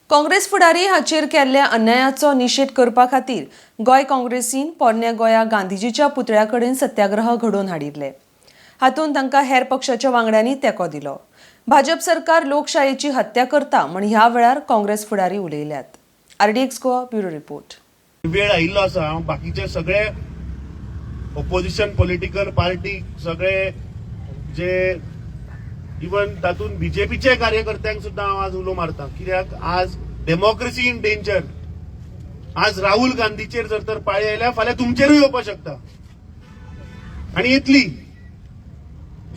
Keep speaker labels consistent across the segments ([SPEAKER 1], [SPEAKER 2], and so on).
[SPEAKER 1] काँग्रेस फुडारी हाचेर केल्ल्या अन्यायाचो निषेध करपा खातीर गोय काँग्रेसीन पोरण्या गोंया गांधीजीच्या पुतळ्या कडेन सत्याग्रह घडोवन हाडिल्ले। हातूंत तांकां हेर पक्षाच्या वांगड्यांनी तेंको दिलो। भाजप सरकार लोकशायेची हत्या करता म्हण ह्या वेळार काँग्रेस फुडारी उलयल्यात। RDXGOA bureau report.
[SPEAKER 2] वेळ आयिल्लो आसा बाकीचे सगळे ऑपोजिशन पॉलिटिकल पार्टी सगळे जे इवन तातून बीजेपीचे कार्यकर्त्यांक सुद्धा आज उलो मारता कित्याक आज डेमोक्रेसी इन डेंजर। आज राहुल गांधीचेर जर तर पाळी आयल्या फाल्यां तुमचेरूय येवपाक शकता आणि येतली।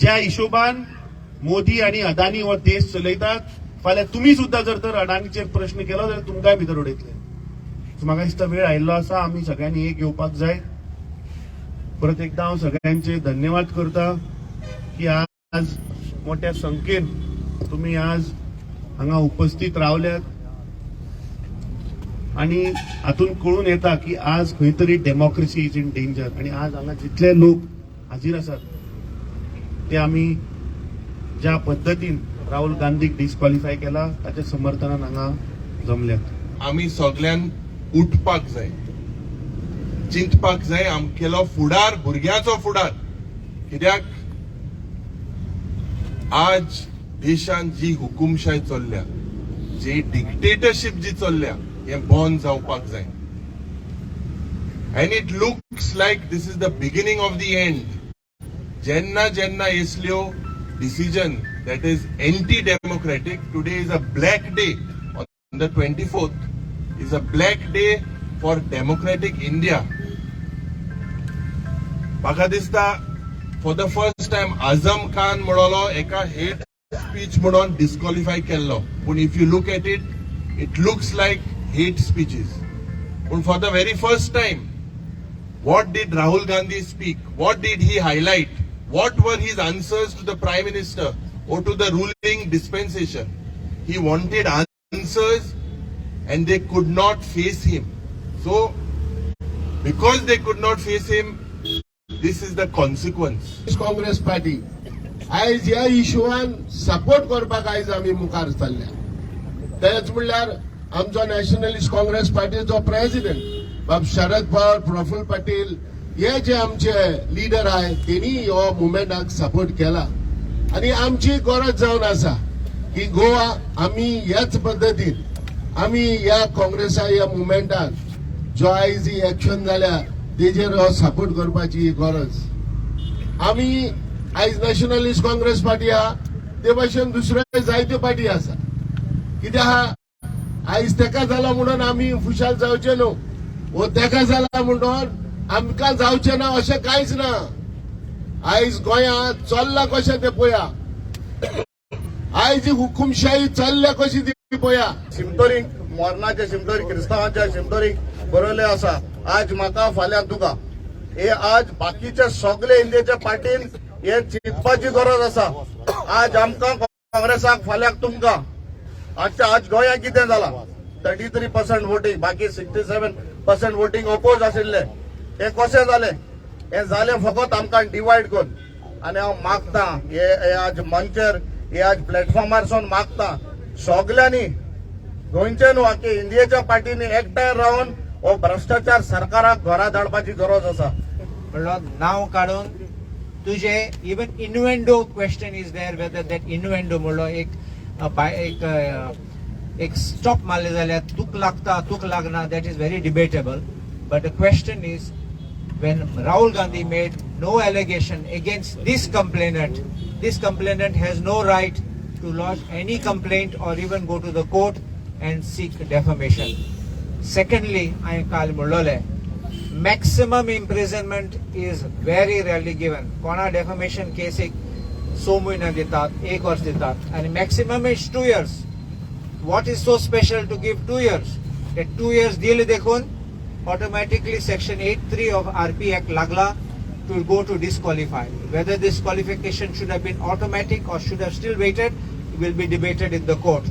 [SPEAKER 2] ज्या हिशोबान मोदी आणि अदानी हो देश चलयतात फाल्यां तुम्ही सुद्धा जर तर अडानीचेर प्रश्न केलो जाल्यार तुमकांय भितर उडयतले। म्हाका दिसता वेळ आयिल्लो आसा आमी सगळ्यांनी एक येवपाक जाय। परत एकदा हांव सगळ्यांचे धन्यवाद करता की आज मोठ्या संख्येन तुम्ही आज हांगा उपस्थित रावल्यात आणि हातून कळून येता की आज खंय तरी डेमोक्रेसी इज इन डेंजर। आणि आज हांगा जितले लोक हाजीर आसात ते आमी ज्या पद्धतीन राहुल गांधीक डिस्क्वॉलिफाय केला ताच्या समर्थनान हांगा जमल्यात।
[SPEAKER 3] आमी सगळ्यान उठपाक जाय, चिंतपाक जाय आमचो फुडार, भुरग्याचो फुडार। कित्याक आज देशान जी हुकुमशाही चल्ल्या, जी डिक्टेटरशिप जी चल्ल्या हे बंद जावपाक जाय। End it looks like this is the beginning of the end. जेन्ना जेन्ना येसल्यो decision that is anti-democratic, today is a black day on the 24th is a black day for democratic India. म्हाका दिसता for the first time Azam Khan म्हणलो एका hate speech म्हणून disqualify केल्लो, पण if you look at it, it looks like hate speeches. But for the very first time, what did Rahul Gandhi speak? What did he highlight? What were his answers to the Prime Minister or to the ruling dispensation? He wanted answers and they could not face him. So, because they could not face him, this is the consequence.
[SPEAKER 4] Congress party आज ह्या इशूआन support करपाक आज आमी मुखार चल्ल्या। तेच म्हणल्यार आमचो नॅशनलिस्ट काँग्रेस पार्टीचो प्रेसिडेंट बाब शरद पवार, प्रफुल्ल पटेल हे जे आमचे लीडर आहाय तेणी हो मुवमेंटाक सपोर्ट केला आणि आमची गरज जावन आसा की गोवा आमी ह्याच पद्धतीन आमी ह्या काँग्रेसा ह्या मुवमेंटान जो आयज ही एक्शन जाल्या तेजेर सपोर्ट करपाची गरज। आमी आयज नॅशनलिस्ट काँग्रेस पार्टी आहा ते भाशेन दुसऱ्यो जायत्यो पार्टी आसा। कित्याक आहा आयज तेका जाला म्हणून आमी खुशाल जावचे न्हू, वो तेका जाला म्हणून आमकां जावचें ना अशें कांयच ना। आयज गोंयांत चल्ला कशें ते पळया, आयज हुकुमशाही चल्ल्या कशी ती पळया।
[SPEAKER 5] शिमतोरीक मोरनाच्या शिमतोरीक क्रिस्तांवांच्या शिमतोरीक बरयले आसा आज म्हाका फाल्यां तुका। हे आज बाकीच्या सगळे इंडियेच्या पार्टीन हे चिंतपाची गरज आसा। आज आमकां काँग्रेसाक फाल्यां तुमकां आज गोंयांत कितें जालां 33% वोटींग, बाकी 67% वोटींग अपोज आशिल्ले हे कशें जालें? हे जालें फकत आमकां डिवायड करून। आनी हांव मागता हे आज मंचर हे आज प्लॅटफॉर्मार मागता सगळ्यांनी गोंयचे न्हू आख्खे इंडियेच्या पार्टीनी एकठांय रावन हो भ्रष्टाचार सरकाराक घरा धाडपाची गरज आसा।
[SPEAKER 6] म्हणलो नाव काढून तुझे even innuendo question is there whether that innuendo म्हणलो एक स्टॉप मारले जाल्यार तुक लागता तुक लागना that is very debatable. But the question is when Rahul Gandhi made no allegation against this complainant has no right to lodge any complaint or even go to the court and seek defamation. Secondly, I call Mullole, maximum imprisonment is very rarely given. Kona defamation case so muina ditat, 1 वर्ष ditat, and maximum is 2 years. What is so special to give 2 years? That 2 years deal dekhun automatically section 8(3) of RP Act lagla to go to disqualify. Whether this qualification should have been automatic or should have still waited will be debated in the court.